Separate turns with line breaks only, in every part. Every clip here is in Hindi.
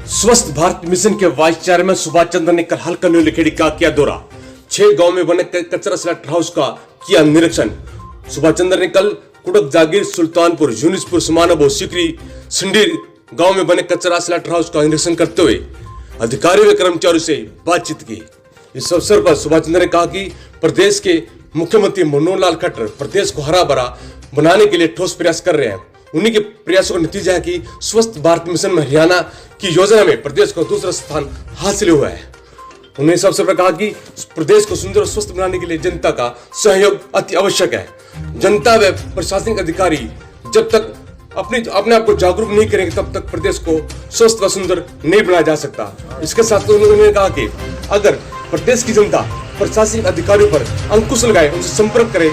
स्वस्थ भारत मिशन के वाइस चेयरमैन सुभाष चंद्र ने कल हल्का न्यूलिखेड़ी का किया दौरा। 6 गांव में बने कचरा स्लैटर हाउस का किया निरीक्षण। सुभाष चंद्र ने कल कुड़क जागीर, सुल्तानपुर, यूनिसपुर, समानाबो, सिकरी, सिंडीर गांव में बने कचरा स्लैटर हाउस का निरीक्षण करते हुए अधिकारियों व कर्मचारियों से बातचीत की। इस अवसर पर सुभाष चंद्र ने कहा कि प्रदेश के मुख्यमंत्री मनोहर लाल खट्टर प्रदेश को हरा भरा बनाने के लिए ठोस प्रयास कर रहे हैं। उन्हीं के प्रयासों का नतीजा है कि स्वस्थ भारत मिशन में हरियाणा की योजना में प्रदेश को दूसरा स्थान हासिल हुआ है। उन्होंने इस अवसर पर कहा कि प्रदेश को सुंदर और स्वस्थ बनाने के लिए जनता का सहयोग अति आवश्यक है। जनता व प्रशासनिक अधिकारी जब तक अपने आप को जागरूक नहीं करेंगे तब तक प्रदेश को स्वस्थ व सुंदर नहीं बनाया जा सकता। इसके साथ उन्होंने कहा कि अगर प्रदेश की जनता प्रशासनिक अधिकारियों पर अंकुश लगाए, उनसे संपर्क करे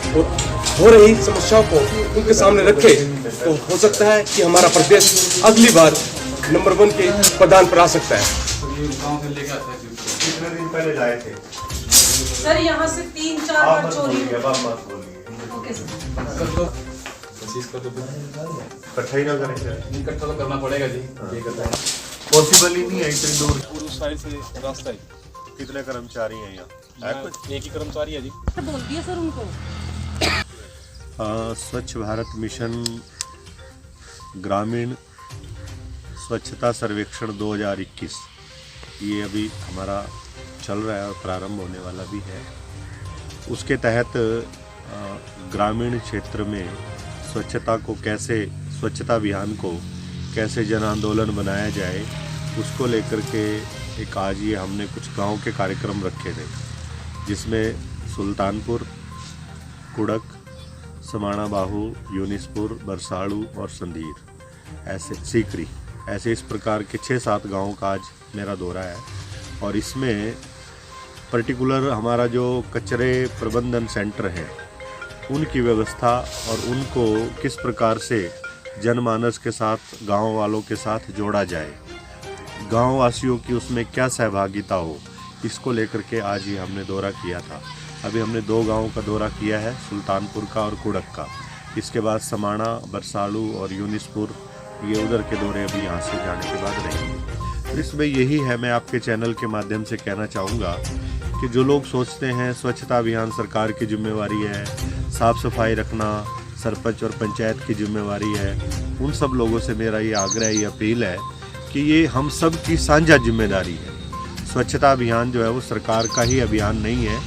और हो रही समस्याओं को उनके सामने रखे तो हो सकता है कि हमारा प्रदेश अगली बार नंबर 1 के पदान पर आ सकता है।
कितने दिन पहले लाए थे
सर? यहाँ से 3-4 बार चोरी हुई। Okay sir.
इकट्ठा ही ना करेंगे,
इकट्ठा तो करना पड़ेगा जी।
पॉसिबल ही नहीं है इतनी दूर।
पूरी साइड से रास्ता है।
कितने कर्मचारी हैं यहाँ?
एक ही कर्मचारी है जी।
बोल दिया सर उनको।
स्वच्छ भारत मिशन ग्रामीण स्वच्छता सर्वेक्षण 2021 ये अभी हमारा चल रहा है और प्रारंभ होने वाला भी है। उसके तहत ग्रामीण क्षेत्र में स्वच्छता अभियान को कैसे जन आंदोलन बनाया जाए, उसको लेकर के एक आज ये हमने कुछ गांव के कार्यक्रम रखे थे, जिसमें सुल्तानपुर, कुड़क, समानाबाहु, यूनिसपुर, बरसाड़ू और संधीर, ऐसे सीकरी, ऐसे इस प्रकार के 6-7 गाँवों का आज मेरा दौरा है। और इसमें पर्टिकुलर हमारा जो कचरे प्रबंधन सेंटर है उनकी व्यवस्था और उनको किस प्रकार से जनमानस के साथ, गांव वालों के साथ जोड़ा जाए, गांव वासियों की उसमें क्या सहभागिता हो, इसको लेकर के आज ये हमने दौरा किया था। अभी हमने 2 गांवों का दौरा किया है, सुल्तानपुर का और कुड़क का। इसके बाद समाना, बरसाड़ू और यूनिसपुर, ये उधर के दौरे अभी यहाँ से जाने के बाद रहेंगे। तो इसमें यही है, मैं आपके चैनल के माध्यम से कहना चाहूँगा कि जो लोग सोचते हैं स्वच्छता अभियान सरकार की जिम्मेवारी है, साफ़ सफाई रखना सरपंच और पंचायत की जिम्मेवारी है, उन सब लोगों से मेरा ये आग्रह, ये अपील है कि ये हम सब की साझा जिम्मेदारी है। स्वच्छता अभियान जो है वो सरकार का ही अभियान नहीं है,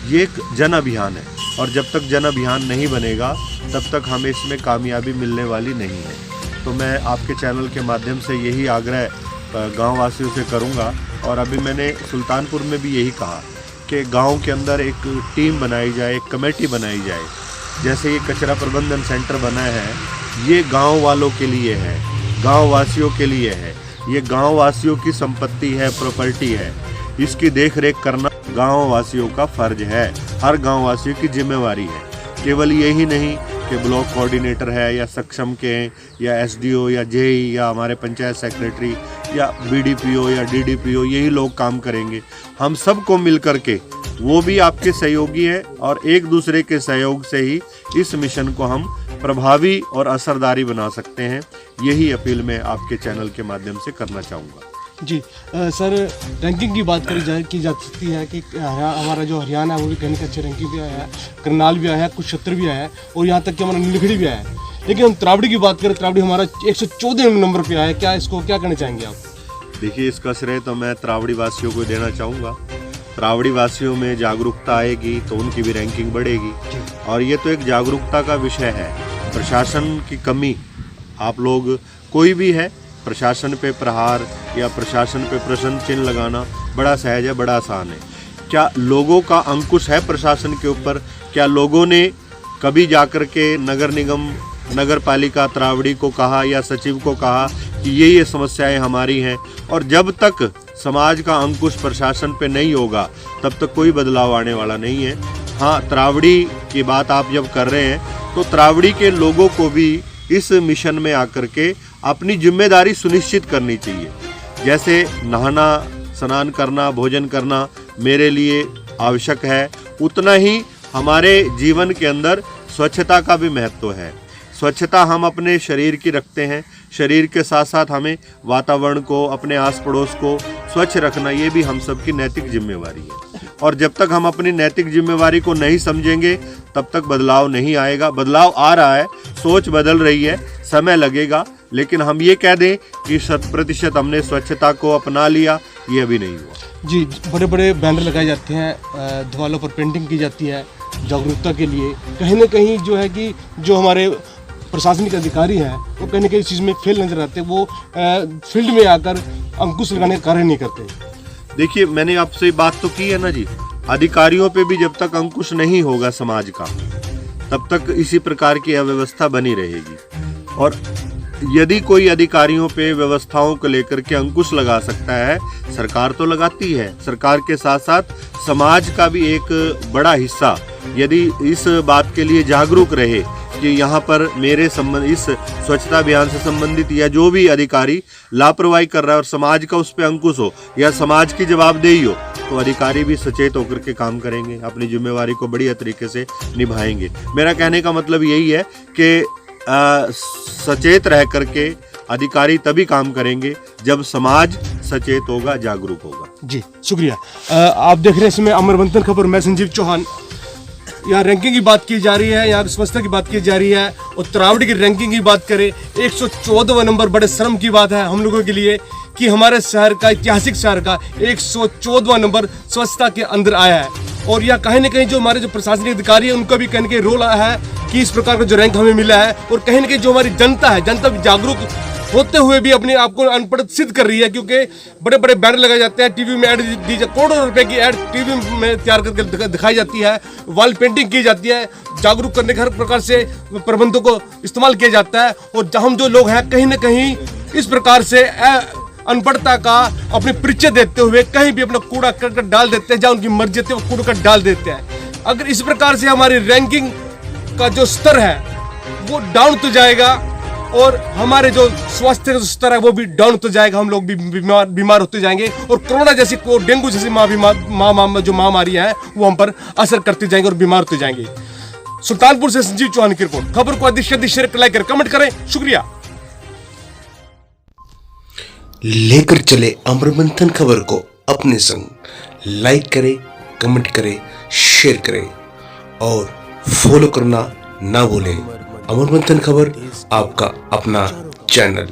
ये एक जन अभियान है और जब तक जन अभियान नहीं बनेगा तब तक हमें इसमें कामयाबी मिलने वाली नहीं है। तो मैं आपके चैनल के माध्यम से यही आग्रह गांव वासियों से करूंगा। और अभी मैंने सुल्तानपुर में भी यही कहा कि गांव के अंदर एक टीम बनाई जाए, एक कमेटी बनाई जाए। जैसे ये कचरा प्रबंधन सेंटर बना है, ये गांव वालों के लिए है, गांव वासियों के लिए है, ये गांव वासियों की संपत्ति है, प्रॉपर्टी है। इसकी देख रेख करना गांव वासियों का फर्ज है, हर गांव वासियों की जिम्मेवारी है। केवल यही नहीं कि ब्लॉक कोऑर्डिनेटर है या सक्षम के या एसडीओ या जेई या हमारे पंचायत सेक्रेटरी या बीडीपीओ या डीडीपीओ यही लोग काम करेंगे। हम सबको मिल कर के, वो भी आपके सहयोगी हैं और एक दूसरे के सहयोग से ही इस मिशन को हम प्रभावी और असरदारी बना सकते हैं। यही अपील मैं आपके चैनल के माध्यम से करना चाहूँगा।
जी सर, रैंकिंग की बात की जा सकती है कि हमारा जो हरियाणा है वो भी कहीं ना अच्छे रैंकिंग भी आया है, करनाल भी आया है, कुछ क्षेत्र भी आया है और यहाँ तक कि हमारा नीलगिरी भी आया है। लेकिन हम त्रावड़ी की बात करें, त्रावड़ी हमारा 114 नंबर पे आया है। क्या इसको क्या कहना चाहेंगे आप?
देखिए, इसका श्रेय तो मैं त्रावड़ी वासियों को देना चाहूँगा। त्रावड़ी वासियों में जागरूकता आएगी तो उनकी भी रैंकिंग बढ़ेगी और ये तो एक जागरूकता का विषय है। प्रशासन की कमी, आप लोग कोई भी है, प्रशासन पे प्रहार या प्रशासन पे प्रश्न चिन्ह लगाना बड़ा सहज है, बड़ा आसान है। क्या लोगों का अंकुश है प्रशासन के ऊपर? क्या लोगों ने कभी जाकर के नगर निगम, नगर पालिका त्रावड़ी को कहा या सचिव को कहा कि ये समस्याएं हमारी हैं? और जब तक समाज का अंकुश प्रशासन पे नहीं होगा तब तक कोई बदलाव आने वाला नहीं है। हाँ, त्रावड़ी की बात आप जब कर रहे हैं तो त्रावड़ी के लोगों को भी इस मिशन में आकर के अपनी जिम्मेदारी सुनिश्चित करनी चाहिए। जैसे नहाना, स्नान करना, भोजन करना मेरे लिए आवश्यक है, उतना ही हमारे जीवन के अंदर स्वच्छता का भी महत्व है। स्वच्छता हम अपने शरीर की रखते हैं, शरीर के साथ साथ हमें वातावरण को, अपने आस पड़ोस को स्वच्छ रखना, ये भी हम सबकी नैतिक जिम्मेवारी है। और जब तक हम अपनी नैतिक जिम्मेवारी को नहीं समझेंगे तब तक बदलाव नहीं आएगा। बदलाव आ रहा है, सोच बदल रही है, समय लगेगा, लेकिन हम ये कह दें कि 100% हमने स्वच्छता को अपना लिया, ये अभी नहीं हुआ।
जी, बड़े बड़े बैनर लगाए जाते हैं, दीवारों पर पेंटिंग की जाती है जागरूकता के लिए। कहीं ना कहीं जो है कि जो हमारे प्रशासनिक अधिकारी हैं वो कहीं ना कहीं इस चीज़ में फेल नजर आते हैं, वो फील्ड में आकर अंकुश लगाने का कार्य नहीं करते।
देखिए, मैंने आपसे बात तो की है ना जी, अधिकारियों पे भी जब तक अंकुश नहीं होगा समाज का, तब तक इसी प्रकार की अव्यवस्था बनी रहेगी। और यदि कोई अधिकारियों पे व्यवस्थाओं को लेकर के अंकुश लगा सकता है, सरकार तो लगाती है, सरकार के साथ साथ समाज का भी एक बड़ा हिस्सा यदि इस बात के लिए जागरूक रहे कि यहाँ पर मेरे संबंध इस स्वच्छता अभियान से संबंधित या जो भी अधिकारी लापरवाही कर रहा है और समाज का उस पर अंकुश हो या समाज की जवाबदेही हो, तो अधिकारी भी सचेत होकर के काम करेंगे, अपनी जिम्मेवारी को बढ़िया तरीके से निभाएंगे। मेरा कहने का मतलब यही है कि सचेत रह करके अधिकारी तभी काम करेंगे जब समाज सचेत होगा, जागरूक होगा।
जी शुक्रिया। आप देख रहे हैं इसमें अमरमंथन खबर, मैं संजीव चौहान। यहाँ रैंकिंग की बात की जा रही है, यहाँ स्वच्छता की बात की जा रही है। और तरावड़ी की रैंकिंग की बात करें, 114वां नंबर, बड़े शर्म की बात है हम लोगों के लिए कि हमारे शहर का, ऐतिहासिक शहर का 114वां नंबर स्वच्छता के अंदर आया है। और यह कहीं ना कहीं जो हमारे जो प्रशासनिक अधिकारी है उनका भी कहने के रोल है कि इस प्रकार का जो रैंक हमें मिला है। और कहीं ना कहीं जो हमारी जनता है, जनता भी जागरूक होते हुए भी अपने आप को अनपढ़ सिद्ध कर रही है, क्योंकि बड़े बड़े बैनर लगाए जाते हैं, टीवी में ऐड दी जाती, करोड़ों रुपए की ऐड टीवी में तैयार करके दिखाई जाती है, वॉल पेंटिंग की जाती है, जागरूक करने के हर प्रकार से प्रबंधों को इस्तेमाल किया जाता है। और हम जो लोग हैं कहीं ना कहीं इस प्रकार से अनपढ़ता का अपनी परिचय देते हुए कहीं भी अपना कूड़ा करकट डाल देते हैं, जहाँ उनकी मर्जी है वो कूड़ा करकट डाल देते हैं। अगर इस प्रकार से हमारी रैंकिंग का जो स्तर है वो डाउन तो जाएगा और हमारे जो स्वास्थ्य का स्तर है वो भी डाउन तो जाएगा, हम लोग भी बीमार होते जाएंगे और कोरोना जैसी डेंगू जैसी जो महामारी है वो हम पर असर करते जाएंगे और बीमार होते जाएंगे। सुल्तानपुर से संजीव चौहान की रिपोर्ट। खबर को अधिक से अधिक शेयर, लाइक करें, कमेंट करें। शुक्रिया।
लेकर चले अमरमंथन खबर को अपने संग, लाइक करें, कमेंट करें, शेयर करें और फॉलो करना ना भूलें। अमरमंथन खबर आपका अपना चैनल।